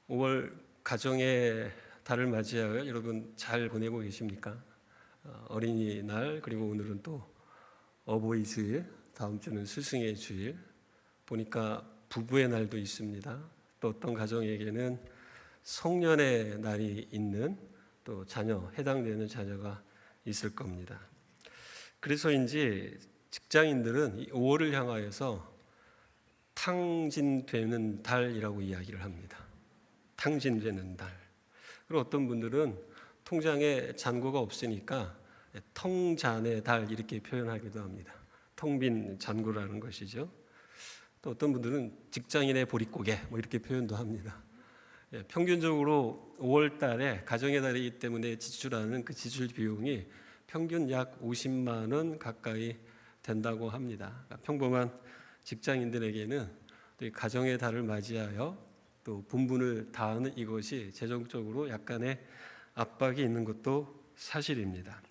5월 가정의 달을 맞이하여 여러분 잘 보내고 계십니까? 어린이날 그리고 오늘은 또 어버이 주일, 다음 주는 스승의 주일. 보니까 부부의 날도 있습니다. 또 어떤 가정에게는 성년의 날이 있는 또 자녀, 해당되는 자녀가 있을 겁니다. 그래서인지 직장인들은 이 5월을 향하여서 탕진되는 달이라고 이야기를 합니다. 탕진되는 달. 그리고 어떤 분들은 통장에 잔고가 없으니까 텅잔의 달 이렇게 표현하기도 합니다. 텅 빈 잔고라는 것이죠. 또 어떤 분들은 직장인의 보릿고개 이렇게 표현도 합니다. 평균적으로 5월 달에 가정의 달이기 때문에 지출하는 그 지출 비용이 평균 약 50만 원 가까이 된다고 합니다. 평범한 직장인들에게는 또 가정의 달을 맞이하여 또 분분을 다하는 이것이 재정적으로 약간의 압박이 있는 것도 사실입니다.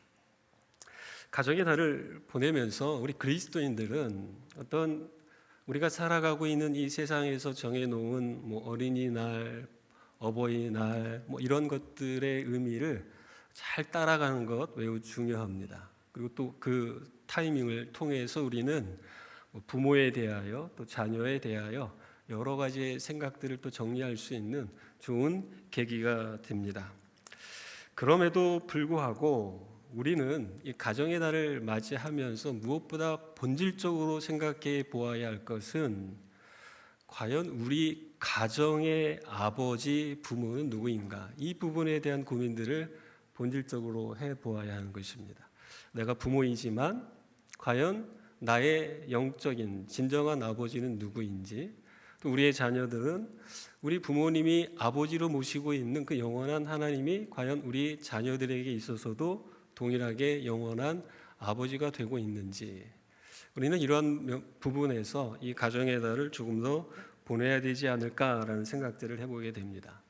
가정의 달을 보내면서 우리 그리스도인들은 어떤 우리가 살아가고 있는 이 세상에서 정해놓은 어린이날, 어버이날 이런 것들의 의미를 잘 따라가는 것 매우 중요합니다. 그리고 또 그 타이밍을 통해서 우리는 부모에 대하여 또 자녀에 대하여 여러 가지의 생각들을 또 정리할 수 있는 좋은 계기가 됩니다. 그럼에도 불구하고 우리는 이 가정의 달을 맞이하면서 무엇보다 본질적으로 생각해 보아야 할 것은 과연 우리 가정의 아버지, 부모는 누구인가? 이 부분에 대한 고민들을 본질적으로 해 보아야 하는 것입니다. 내가 부모이지만 과연 나의 영적인 진정한 아버지는 누구인지, 또 우리의 자녀들은 우리 부모님이 아버지로 모시고 있는 그 영원한 하나님이 과연 우리 자녀들에게 있어서도 동일하게 영원한 아버지가 되고 있는지, 우리는 이러한 부분에서 이 가정의 달을 조금 더 보내야 되지 않을까라는 생각들을 해보게 됩니다.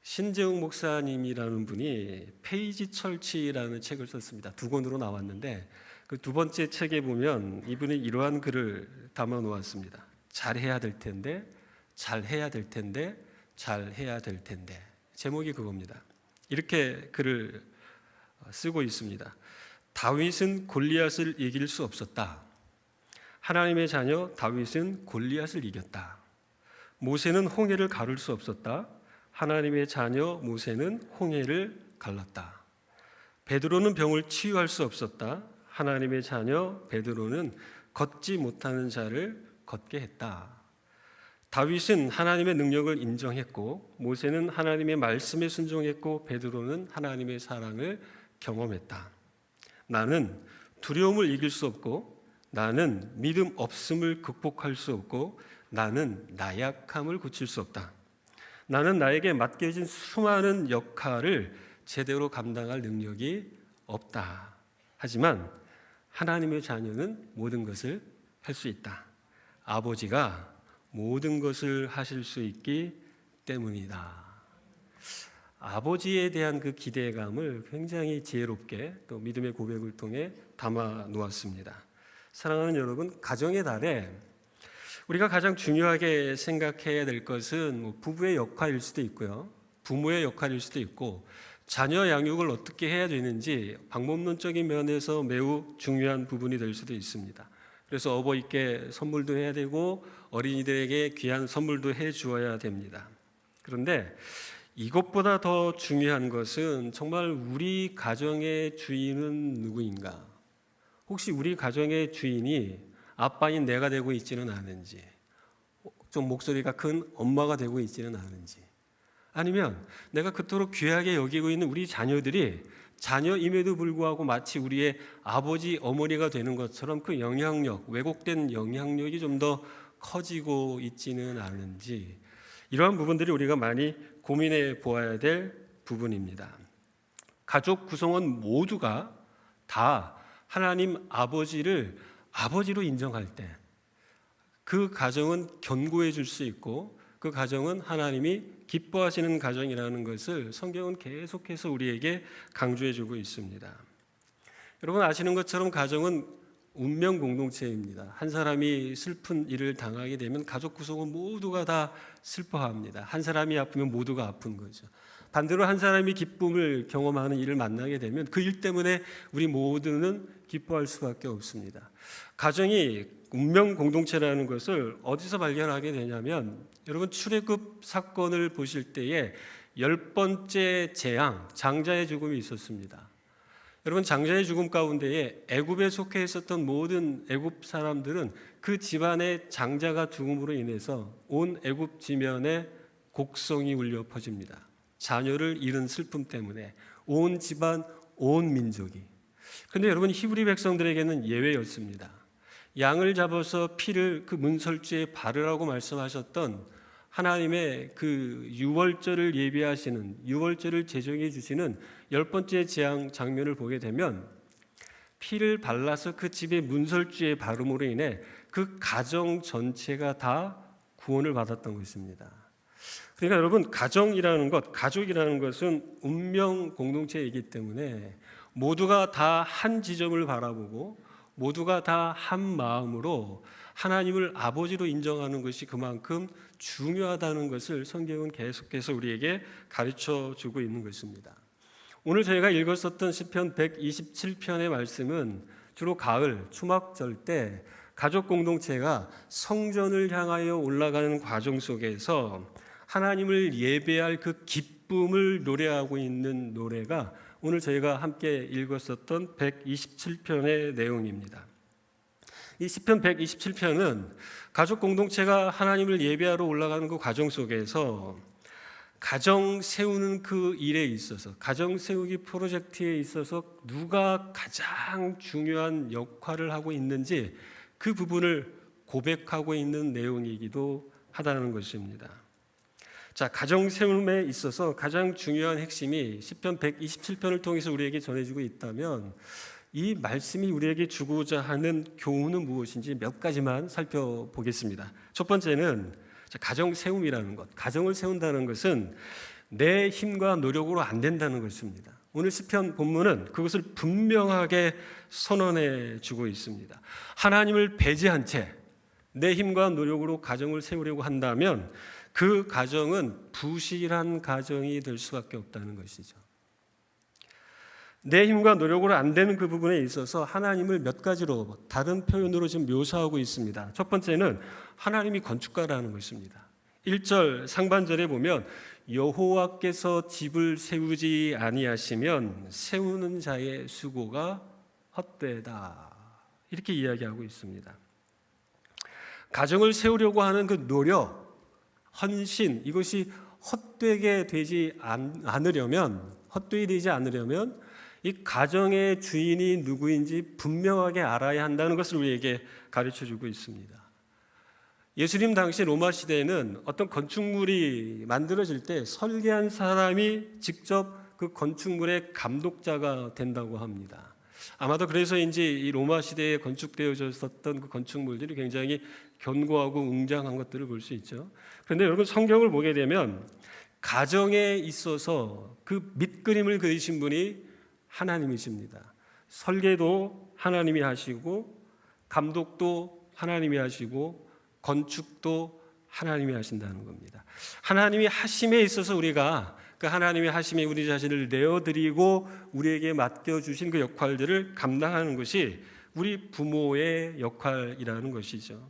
신재웅 목사님이라는 분이 페이지 철치라는 책을 썼습니다. 2권으로 나왔는데 그 두 번째 책에 보면 이분이 이러한 글을 담아 놓았습니다. 잘해야 될 텐데, 잘해야 될 텐데, 잘해야 될 텐데. 제목이 그겁니다. 이렇게 글을 쓰고 있습니다. 다윗은 골리앗을 이길 수 없었다. 하나님의 자녀 다윗은 골리앗을 이겼다. 모세는 홍해를 가를 수 없었다. 하나님의 자녀 모세는 홍해를 갈랐다. 베드로는 병을 치유할 수 없었다. 하나님의 자녀 베드로는 걷지 못하는 자를 걷게 했다. 다윗은 하나님의 능력을 인정했고, 모세는 하나님의 말씀에 순종했고, 베드로는 하나님의 사랑을 경험했다. 나는 두려움을 이길 수 없고, 나는 믿음 없음을 극복할 수 없고, 나는 나약함을 고칠 수 없다. 나는 나에게 맡겨진 수많은 역할을 제대로 감당할 능력이 없다. 하지만 하나님의 자녀는 모든 것을 할 수 있다. 아버지가 모든 것을 하실 수 있기 때문이다. 아버지에 대한 그 기대감을 굉장히 지혜롭게 또 믿음의 고백을 통해 담아 놓았습니다. 사랑하는 여러분, 가정의 달에 우리가 가장 중요하게 생각해야 될 것은 부부의 역할일 수도 있고요, 부모의 역할일 수도 있고, 자녀 양육을 어떻게 해야 되는지 방법론적인 면에서 매우 중요한 부분이 될 수도 있습니다. 그래서 어버이께 선물도 해야 되고 어린이들에게 귀한 선물도 해 주어야 됩니다. 그런데 이것보다 더 중요한 것은 정말 우리 가정의 주인은 누구인가? 혹시 우리 가정의 주인이 아빠인 내가 되고 있지는 않은지, 좀 목소리가 큰 엄마가 되고 있지는 않은지, 아니면 내가 그토록 귀하게 여기고 있는 우리 자녀들이 자녀임에도 불구하고 마치 우리의 아버지, 어머니가 되는 것처럼 그 영향력, 왜곡된 영향력이 좀 더 커지고 있지는 않은지, 이러한 부분들이 우리가 많이 고민해 보아야 될 부분입니다. 가족 구성원 모두가 다 하나님 아버지를 아버지로 인정할 때 그 가정은 견고해 질 수 있고, 그 가정은 하나님이 기뻐하시는 가정이라는 것을 성경은 계속해서 우리에게 강조해 주고 있습니다. 여러분 아시는 것처럼 가정은 운명 공동체입니다. 한 사람이 슬픈 일을 당하게 되면 가족 구성원 모두가 다 슬퍼합니다. 한 사람이 아프면 모두가 아픈 거죠. 반대로 한 사람이 기쁨을 경험하는 일을 만나게 되면 그 일 때문에 우리 모두는 기뻐할 수밖에 없습니다. 가정이 운명 공동체라는 것을 어디서 발견하게 되냐면, 여러분 출애굽 사건을 보실 때에 10번째 재앙, 장자의 죽음이 있었습니다. 여러분 장자의 죽음 가운데에 애굽에 속해 있었던 모든 애굽 사람들은 그 집안의 장자가 죽음으로 인해서 온 애굽 지면에 곡성이 울려 퍼집니다. 자녀를 잃은 슬픔 때문에 온 집안, 온 민족이. 그런데 여러분 히브리 백성들에게는 예외였습니다. 양을 잡아서 피를 그 문설주에 바르라고 말씀하셨던 하나님의 그 유월절을 예비하시는, 유월절을 제정해 주시는 10번째 재앙 장면을 보게 되면 피를 발라서 그 집의 문설주에 바름으로 인해 그 가정 전체가 다 구원을 받았던 것입니다. 그러니까 여러분 가정이라는 것, 가족이라는 것은 운명 공동체이기 때문에 모두가 다 한 지점을 바라보고 모두가 다 한 마음으로 하나님을 아버지로 인정하는 것이 그만큼 중요하다는 것을 성경은 계속해서 우리에게 가르쳐 주고 있는 것입니다. 오늘 저희가 읽었었던 시편 127편의 말씀은 주로 가을, 추막절 때 가족 공동체가 성전을 향하여 올라가는 과정 속에서 하나님을 예배할 그 기쁨을 노래하고 있는 노래가 오늘 저희가 함께 읽었었던 127편의 내용입니다. 이 시편 127편은 가족 공동체가 하나님을 예배하러 올라가는 그 과정 속에서 가정 세우는 그 일에 있어서, 가정 세우기 프로젝트에 있어서 누가 가장 중요한 역할을 하고 있는지 그 부분을 고백하고 있는 내용이기도 하다는 것입니다. 자, 가정 세움에 있어서 가장 중요한 핵심이 시편 127편을 통해서 우리에게 전해지고 있다면 이 말씀이 우리에게 주고자 하는 교훈은 무엇인지 몇 가지만 살펴보겠습니다. 첫 번째는 가정 세움이라는 것, 가정을 세운다는 것은 내 힘과 노력으로 안 된다는 것입니다. 오늘 시편 본문은 그것을 분명하게 선언해 주고 있습니다. 하나님을 배제한 채 내 힘과 노력으로 가정을 세우려고 한다면 그 가정은 부실한 가정이 될 수밖에 없다는 것이죠. 내 힘과 노력으로 안 되는 그 부분에 있어서 하나님을 몇 가지로 다른 표현으로 지금 묘사하고 있습니다. 첫 번째는 하나님이 건축가라는 것입니다. 1절 상반절에 보면 여호와께서 집을 세우지 아니하시면 세우는 자의 수고가 헛되다, 이렇게 이야기하고 있습니다. 가정을 세우려고 하는 그 노력, 헌신, 이것이 헛되게 되지 않으려면, 헛되이 되지 않으려면 이 가정의 주인이 누구인지 분명하게 알아야 한다는 것을 우리에게 가르쳐주고 있습니다. 예수님 당시 로마 시대에는 어떤 건축물이 만들어질 때 설계한 사람이 직접 그 건축물의 감독자가 된다고 합니다. 아마도 그래서인지 이 로마 시대에 건축되어졌었던 그 건축물들이 굉장히 견고하고 웅장한 것들을 볼 수 있죠. 그런데 여러분 성경을 보게 되면 가정에 있어서 그 밑그림을 그리신 분이 하나님이십니다. 설계도 하나님이 하시고 감독도 하나님이 하시고 건축도 하나님이 하신다는 겁니다. 하나님이 하심에 있어서 우리가 그 하나님의 하심에 우리 자신을 내어드리고 우리에게 맡겨주신 그 역할들을 감당하는 것이 우리 부모의 역할이라는 것이죠.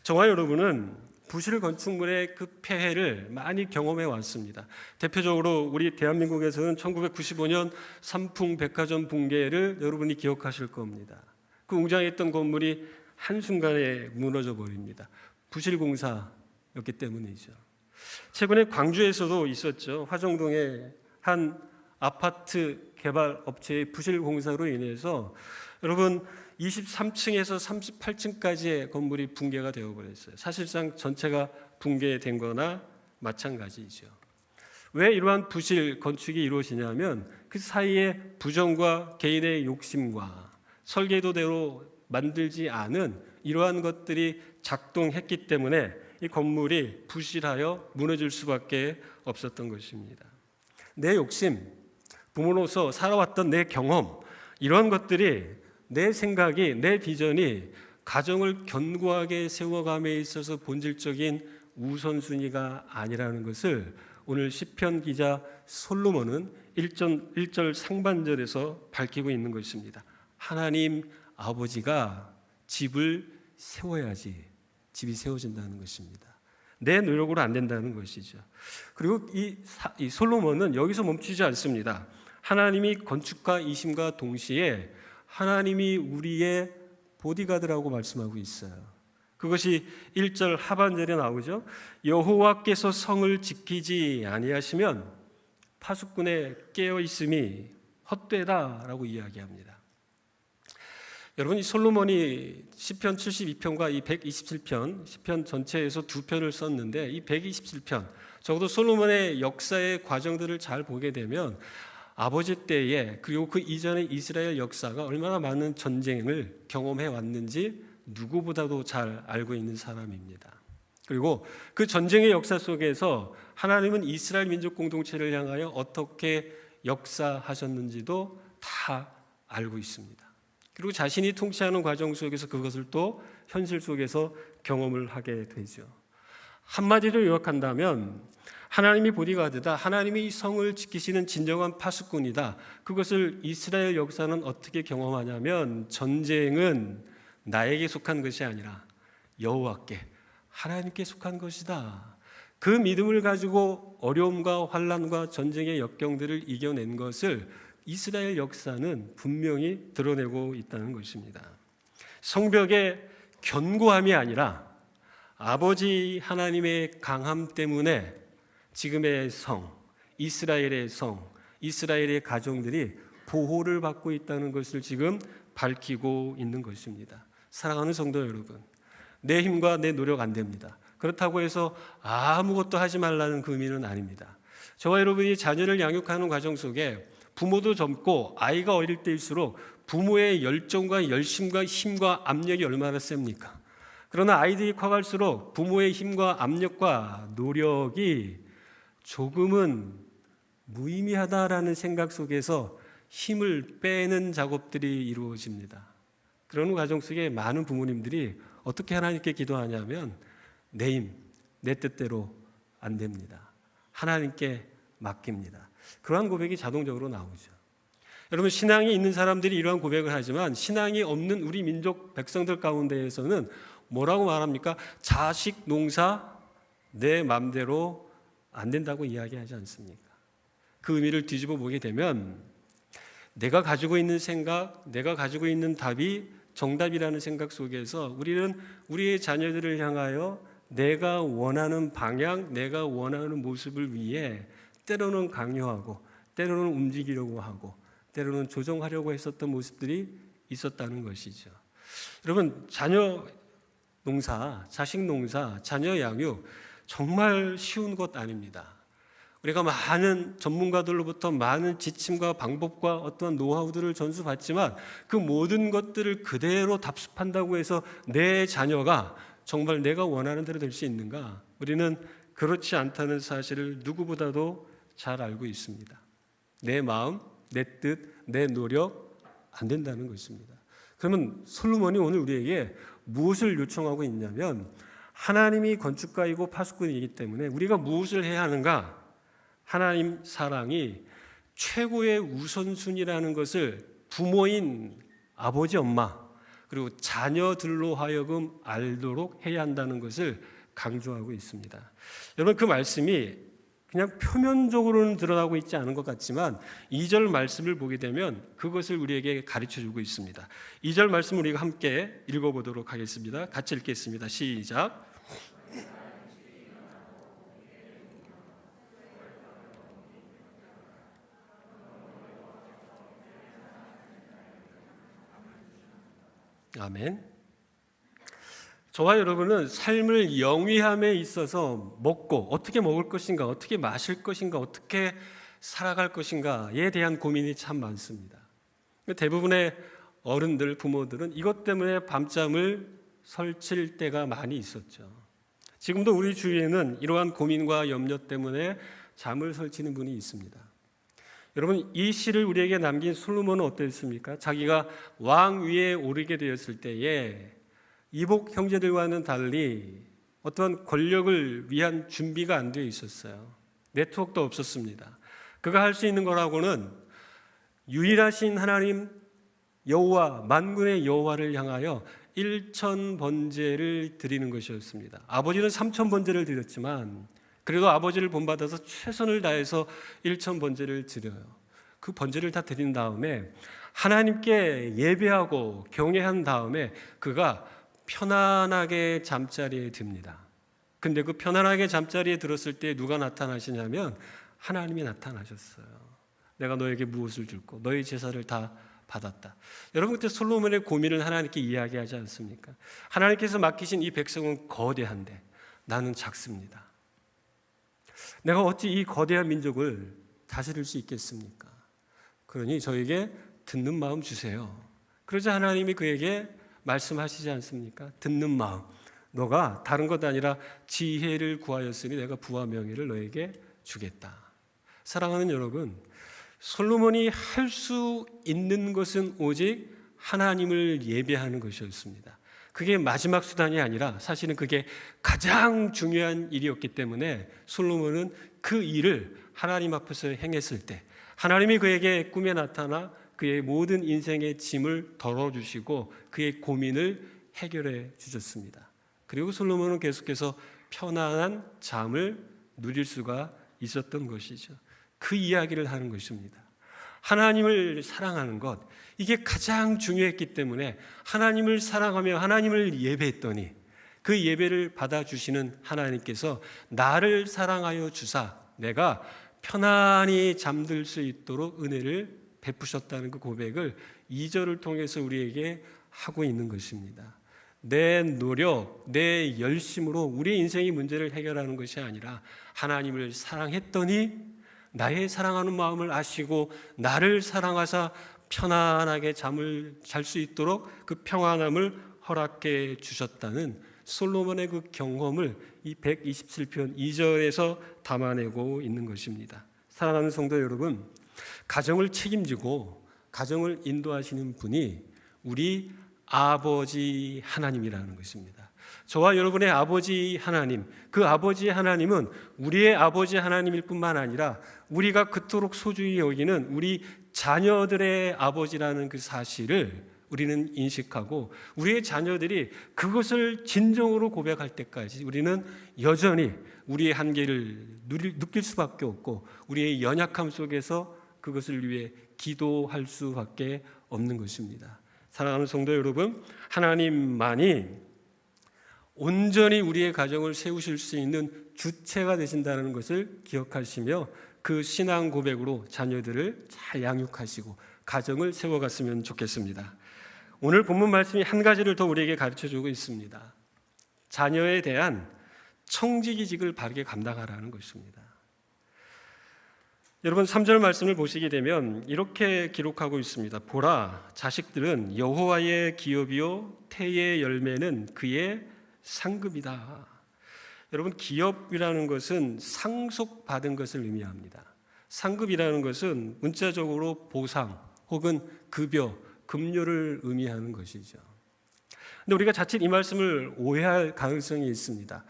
저와 여러분은 부실 건축물의 그 폐해를 많이 경험해 왔습니다. 대표적으로 우리 대한민국에서는 1995년 삼풍 백화점 붕괴를 여러분이 기억하실 겁니다. 그 웅장했던 건물이 한순간에 무너져 버립니다. 부실 공사였기 때문이죠. 최근에 광주에서도 있었죠. 화정동의 한 아파트 개발 업체의 부실 공사로 인해서 여러분 23층에서 38층까지의 건물이 붕괴가 되어버렸어요. 사실상 전체가 붕괴된 거나 마찬가지죠. 왜 이러한 부실 건축이 이루어지냐면 그 사이에 부정과 개인의 욕심과 설계도대로 만들지 않은 이러한 것들이 작동했기 때문에 이 건물이 부실하여 무너질 수밖에 없었던 것입니다. 내 욕심, 부모로서 살아왔던 내 경험, 이러한 것들이 내 생각이, 내 비전이 가정을 견고하게 세워감에 있어서 본질적인 우선순위가 아니라는 것을 오늘 시편 기자 솔로몬은 1절 상반절에서 밝히고 있는 것입니다. 하나님 아버지가 집을 세워야지 집이 세워진다는 것입니다. 내 노력으로 안 된다는 것이죠. 그리고 이 솔로몬은 여기서 멈추지 않습니다. 하나님이 건축가이심과 동시에 하나님이 우리의 보디가드라고 말씀하고 있어요. 그것이 1절 하반절에 나오죠. 여호와께서 성을 지키지 아니하시면 파수꾼의 깨어 있음이 헛되다라고 이야기합니다. 여러분, 이 솔로몬이 시편 72편과 이 127편, 시편 전체에서 두 편을 썼는데 이 127편, 적어도 솔로몬의 역사의 과정들을 잘 보게 되면 아버지 때에 그리고 그 이전의 이스라엘 역사가 얼마나 많은 전쟁을 경험해 왔는지 누구보다도 잘 알고 있는 사람입니다. 그리고 그 전쟁의 역사 속에서 하나님은 이스라엘 민족 공동체를 향하여 어떻게 역사하셨는지도 다 알고 있습니다. 그리고 자신이 통치하는 과정 속에서 그것을 또 현실 속에서 경험을 하게 되죠. 한마디로 요약한다면 하나님이 보디가드다, 하나님이 이 성을 지키시는 진정한 파수꾼이다. 그것을 이스라엘 역사는 어떻게 경험하냐면 전쟁은 나에게 속한 것이 아니라 여호와께, 하나님께 속한 것이다. 그 믿음을 가지고 어려움과 환난과 전쟁의 역경들을 이겨낸 것을 이스라엘 역사는 분명히 드러내고 있다는 것입니다. 성벽의 견고함이 아니라 아버지 하나님의 강함 때문에 지금의 성, 이스라엘의 성, 이스라엘의 가정들이 보호를 받고 있다는 것을 지금 밝히고 있는 것입니다. 사랑하는 성도 여러분, 내 힘과 내 노력 안 됩니다. 그렇다고 해서 아무것도 하지 말라는 그 의미는 아닙니다. 저와 여러분이 자녀를 양육하는 과정 속에 부모도 젊고 아이가 어릴 때일수록 부모의 열정과 열심과 힘과 압력이 얼마나 셉니까? 그러나 아이들이 커갈수록 부모의 힘과 압력과 노력이 조금은 무의미하다라는 생각 속에서 힘을 빼는 작업들이 이루어집니다. 그런 과정 속에 많은 부모님들이 어떻게 하나님께 기도하냐면 내 힘, 내 뜻대로 안 됩니다. 하나님께 맡깁니다. 그러한 고백이 자동적으로 나오죠. 여러분, 신앙이 있는 사람들이 이러한 고백을 하지만 신앙이 없는 우리 민족 백성들 가운데에서는 뭐라고 말합니까? 자식 농사 내 맘대로 안 된다고 이야기하지 않습니까? 그 의미를 뒤집어 보게 되면 내가 가지고 있는 생각, 내가 가지고 있는 답이 정답이라는 생각 속에서 우리는 우리의 자녀들을 향하여 내가 원하는 방향, 내가 원하는 모습을 위해 때로는 강요하고 때로는 움직이려고 하고 때로는 조정하려고 했었던 모습들이 있었다는 것이죠. 여러분, 자녀 농사, 자식 농사, 자녀 양육 정말 쉬운 것 아닙니다. 우리가 많은 전문가들로부터 많은 지침과 방법과 어떤 노하우들을 전수받지만 그 모든 것들을 그대로 답습한다고 해서 내 자녀가 정말 내가 원하는 대로 될 수 있는가? 우리는 그렇지 않다는 사실을 누구보다도 잘 알고 있습니다. 내 마음, 내 뜻, 내 노력 안 된다는 것입니다. 그러면 솔로몬이 오늘 우리에게 무엇을 요청하고 있냐면 하나님이 건축가이고 파수꾼이기 때문에 우리가 무엇을 해야 하는가? 하나님 사랑이 최고의 우선순위라는 것을 부모인 아버지, 엄마 그리고 자녀들로 하여금 알도록 해야 한다는 것을 강조하고 있습니다. 여러분, 그 말씀이 그냥 표면적으로는 드러나고 있지 않은 것 같지만 2절 말씀을 보게 되면 그것을 우리에게 가르쳐주고 있습니다. 2절 말씀 우리가 함께 읽어보도록 하겠습니다. 같이 읽겠습니다. 시작. 아멘. 저와 여러분은 삶을 영위함에 있어서 먹고 어떻게 먹을 것인가, 어떻게 마실 것인가, 어떻게 살아갈 것인가에 대한 고민이 참 많습니다. 대부분의 어른들, 부모들은 이것 때문에 밤잠을 설칠 때가 많이 있었죠. 지금도 우리 주위에는 이러한 고민과 염려 때문에 잠을 설치는 분이 있습니다. 여러분, 이 시를 우리에게 남긴 솔로몬은 어땠습니까? 자기가 왕 위에 오르게 되었을 때에 이복 형제들과는 달리 어떤 권력을 위한 준비가 안 되어 있었어요. 네트워크도 없었습니다. 그가 할 수 있는 거라고는 유일하신 하나님 여호와, 만군의 여호와를 향하여 1000번제를 드리는 것이었습니다. 아버지는 3000번제를 드렸지만 그래도 아버지를 본받아서 최선을 다해서 1000번제를 드려요. 그 번제를 다 드린 다음에 하나님께 예배하고 경외한 다음에 그가 편안하게 잠자리에 듭니다. 근데 그 편안하게 잠자리에 들었을 때 누가 나타나시냐면 하나님이 나타나셨어요. 내가 너에게 무엇을 줄고 너의 제사를 다 받았다. 여러분, 그때 솔로몬의 고민을 하나님께 이야기하지 않습니까? 하나님께서 맡기신 이 백성은 거대한데 나는 작습니다. 내가 어찌 이 거대한 민족을 다스릴 수 있겠습니까? 그러니 저에게 듣는 마음 주세요. 그러자 하나님이 그에게 말씀하시지 않습니까? 듣는 마음. 너가 다른 것 아니라 지혜를 구하였으니 내가 부와 명예를 너에게 주겠다. 사랑하는 여러분, 솔로몬이 할 수 있는 것은 오직 하나님을 예배하는 것이었습니다. 그게 마지막 수단이 아니라 사실은 그게 가장 중요한 일이었기 때문에 솔로몬은 그 일을 하나님 앞에서 행했을 때 하나님이 그에게 꿈에 나타나 그의 모든 인생의 짐을 덜어주시고 그의 고민을 해결해 주셨습니다. 그리고 솔로몬은 계속해서 편안한 잠을 누릴 수가 있었던 것이죠. 그 이야기를 하는 것입니다. 하나님을 사랑하는 것, 이게 가장 중요했기 때문에 하나님을 사랑하며 하나님을 예배했더니 그 예배를 받아주시는 하나님께서 나를 사랑하여 주사 내가 편안히 잠들 수 있도록 은혜를 베푸셨다는 그 고백을 2절을 통해서 우리에게 하고 있는 것입니다. 내 노력, 내 열심으로 우리 인생의 문제를 해결하는 것이 아니라 하나님을 사랑했더니 나의 사랑하는 마음을 아시고 나를 사랑하사 편안하게 잠을 잘 수 있도록 그 평안함을 허락해 주셨다는 솔로몬의 그 경험을 이 127편 2절에서 담아내고 있는 것입니다. 사랑하는 성도 여러분, 가정을 책임지고 가정을 인도하시는 분이 우리 아버지 하나님이라는 것입니다. 저와 여러분의 아버지 하나님, 그 아버지 하나님은 우리의 아버지 하나님일 뿐만 아니라 우리가 그토록 소중히 여기는 우리 자녀들의 아버지라는 그 사실을 우리는 인식하고 우리의 자녀들이 그것을 진정으로 고백할 때까지 우리는 여전히 우리의 한계를 느낄 수밖에 없고 우리의 연약함 속에서 그것을 위해 기도할 수밖에 없는 것입니다. 사랑하는 성도 여러분, 하나님만이 온전히 우리의 가정을 세우실 수 있는 주체가 되신다는 것을 기억하시며 그 신앙 고백으로 자녀들을 잘 양육하시고 가정을 세워갔으면 좋겠습니다. 오늘 본문 말씀이 한 가지를 더 우리에게 가르쳐주고 있습니다. 자녀에 대한 청지기직을 바르게 감당하라는 것입니다. 여러분 3절 말씀을 보시게 되면 이렇게 기록하고 있습니다. 보라, 자식들은 여호와의 기업이요 태의 열매는 그의 상급이다. 여러분, 기업이라는 것은 상속받은 것을 의미합니다. 상급이라는 것은 문자적으로 보상 혹은 급여, 급료를 의미하는 것이죠. 근데 우리가 자칫 이 말씀을 오해할 가능성이 있습니다.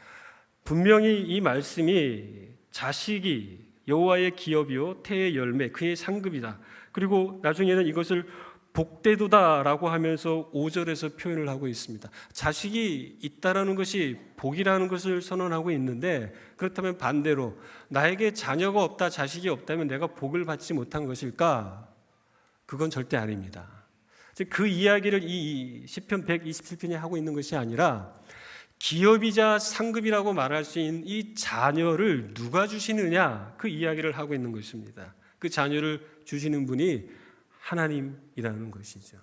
분명히 이 말씀이 자식이 여호와의 기업이요 태의 열매 그의 상급이다. 그리고 나중에는 이것을 복되도다라고 하면서 5절에서 표현을 하고 있습니다. 자식이 있다라는 것이 복이라는 것을 선언하고 있는데 그렇다면 반대로 나에게 자녀가 없다, 자식이 없다면 내가 복을 받지 못한 것일까? 그건 절대 아닙니다. 그 이야기를 이 시편 127편이 하고 있는 것이 아니라 기업이자 상급이라고 말할 수 있는 이 자녀를 누가 주시느냐 그 이야기를 하고 있는 것입니다. 그 자녀를 주시는 분이 하나님이라는 것이죠.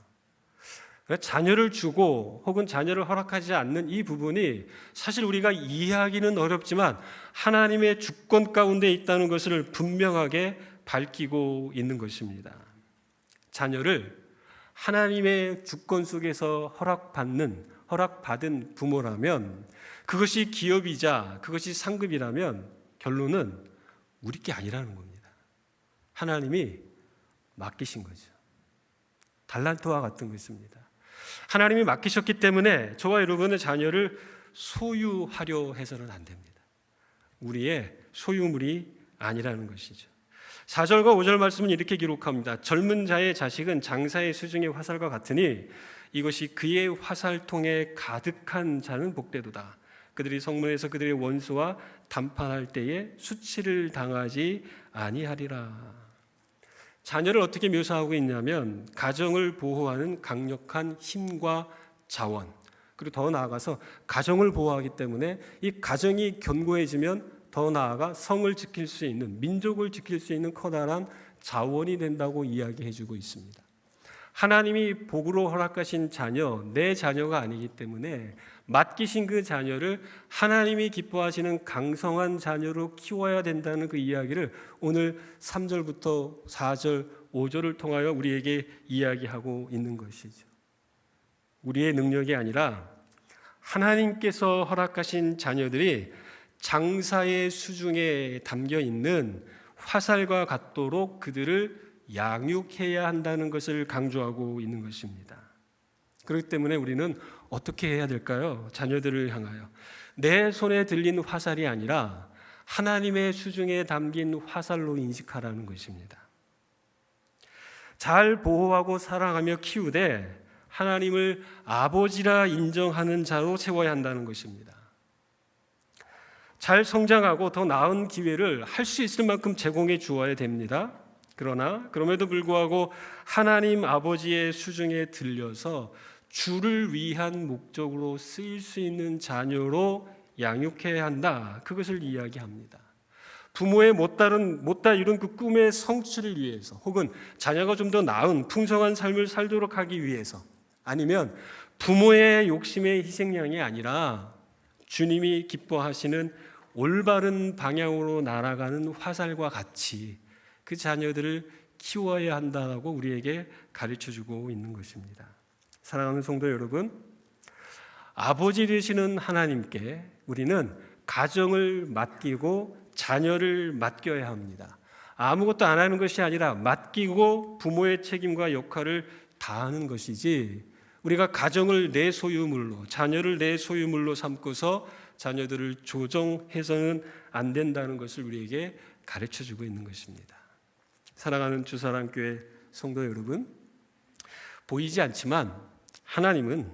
자녀를 주고 혹은 자녀를 허락하지 않는 이 부분이 사실 우리가 이해하기는 어렵지만 하나님의 주권 가운데 있다는 것을 분명하게 밝히고 있는 것입니다. 자녀를 하나님의 주권 속에서 허락받은 부모라면 그것이 기업이자 그것이 상급이라면 결론은 우리 게 아니라는 겁니다. 하나님이 맡기신 거죠. 달란트와 같은 것입니다. 하나님이 맡기셨기 때문에 저와 여러분의 자녀를 소유하려 해서는 안 됩니다. 우리의 소유물이 아니라는 것이죠. 4절과 5절 말씀은 이렇게 기록합니다. 젊은 자의 자식은 장사의 수중의 화살과 같으니 이것이 그의 화살통에 가득한 자는 복되도다. 그들이 성문에서 그들의 원수와 담판할 때에 수치를 당하지 아니하리라. 자녀를 어떻게 묘사하고 있냐면 가정을 보호하는 강력한 힘과 자원, 그리고 더 나아가서 가정을 보호하기 때문에 이 가정이 견고해지면 더 나아가 성을 지킬 수 있는, 민족을 지킬 수 있는 커다란 자원이 된다고 이야기해주고 있습니다. 하나님이 복으로 허락하신 자녀, 내 자녀가 아니기 때문에 맡기신 그 자녀를 하나님이 기뻐하시는 강성한 자녀로 키워야 된다는 그 이야기를 오늘 3절부터 4절, 5절을 통하여 우리에게 이야기하고 있는 것이죠. 우리의 능력이 아니라 하나님께서 허락하신 자녀들이 장사의 수중에 담겨 있는 화살과 같도록 그들을 양육해야 한다는 것을 강조하고 있는 것입니다. 그렇기 때문에 우리는 어떻게 해야 될까요? 자녀들을 향하여 내 손에 들린 화살이 아니라 하나님의 수중에 담긴 화살로 인식하라는 것입니다. 잘 보호하고 사랑하며 키우되 하나님을 아버지라 인정하는 자로 세워야 한다는 것입니다. 잘 성장하고 더 나은 기회를 할 수 있을 만큼 제공해 주어야 됩니다. 그러나 그럼에도 불구하고 하나님 아버지의 수중에 들려서 주를 위한 목적으로 쓰일 수 있는 자녀로 양육해야 한다. 그것을 이야기합니다. 부모의 못다 이룬 그 꿈의 성취를 위해서, 혹은 자녀가 좀 더 나은 풍성한 삶을 살도록 하기 위해서, 아니면 부모의 욕심의 희생양이 아니라 주님이 기뻐하시는 올바른 방향으로 날아가는 화살과 같이 그 자녀들을 키워야 한다고 우리에게 가르쳐주고 있는 것입니다. 사랑하는 성도 여러분, 아버지 되시는 하나님께 우리는 가정을 맡기고 자녀를 맡겨야 합니다. 아무것도 안 하는 것이 아니라 맡기고 부모의 책임과 역할을 다하는 것이지, 우리가 가정을 내 소유물로, 자녀를 내 소유물로 삼고서 자녀들을 조정해서는 안 된다는 것을 우리에게 가르쳐주고 있는 것입니다. 사랑하는 주사랑교회 성도 여러분, 보이지 않지만 하나님은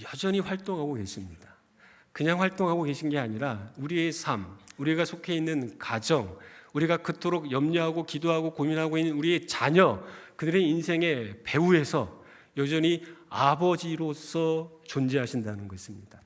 여전히 활동하고 계십니다. 그냥 활동하고 계신 게 아니라 우리의 삶, 우리가 속해 있는 가정, 우리가 그토록 염려하고 기도하고 고민하고 있는 우리의 자녀, 그들의 인생의 배후에서 여전히 아버지로서 존재하신다는 것입니다.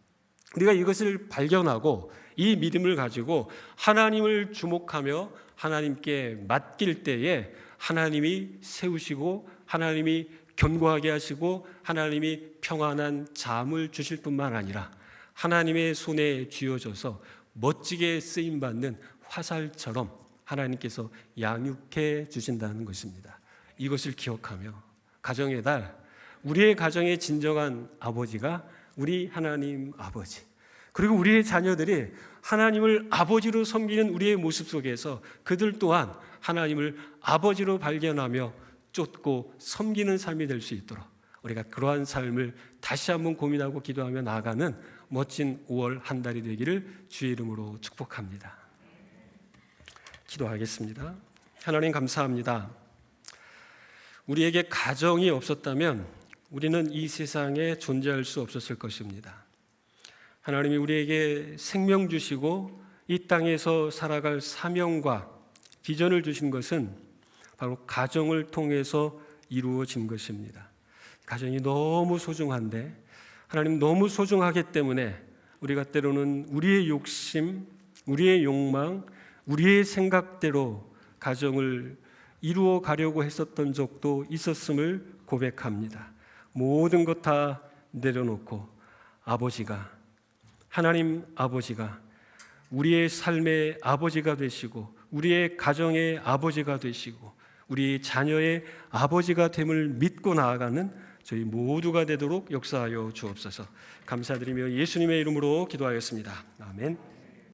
우리가 이것을 발견하고 이 믿음을 가지고 하나님을 주목하며 하나님께 맡길 때에 하나님이 세우시고 하나님이 견고하게 하시고 하나님이 평안한 잠을 주실 뿐만 아니라 하나님의 손에 쥐어져서 멋지게 쓰임받는 화살처럼 하나님께서 양육해 주신다는 것입니다. 이것을 기억하며 가정의 달, 우리의 가정의 진정한 아버지가 우리 하나님 아버지, 그리고 우리의 자녀들이 하나님을 아버지로 섬기는 우리의 모습 속에서 그들 또한 하나님을 아버지로 발견하며 쫓고 섬기는 삶이 될 수 있도록 우리가 그러한 삶을 다시 한번 고민하고 기도하며 나아가는 멋진 5월 한 달이 되기를 주의 이름으로 축복합니다. 기도하겠습니다. 하나님 감사합니다. 우리에게 가정이 없었다면 우리는 이 세상에 존재할 수 없었을 것입니다. 하나님이 우리에게 생명 주시고 이 땅에서 살아갈 사명과 비전을 주신 것은 바로 가정을 통해서 이루어진 것입니다. 가정이 너무 소중한데 하나님 너무 소중하기 때문에 우리가 때로는 우리의 욕심, 우리의 욕망, 우리의 생각대로 가정을 이루어 가려고 했었던 적도 있었음을 고백합니다. 모든 것 다 내려놓고 아버지가, 하나님 아버지가 우리의 삶의 아버지가 되시고 우리의 가정의 아버지가 되시고 우리 자녀의 아버지가 됨을 믿고 나아가는 저희 모두가 되도록 역사하여 주옵소서. 감사드리며 예수님의 이름으로 기도하였습니다. 아멘.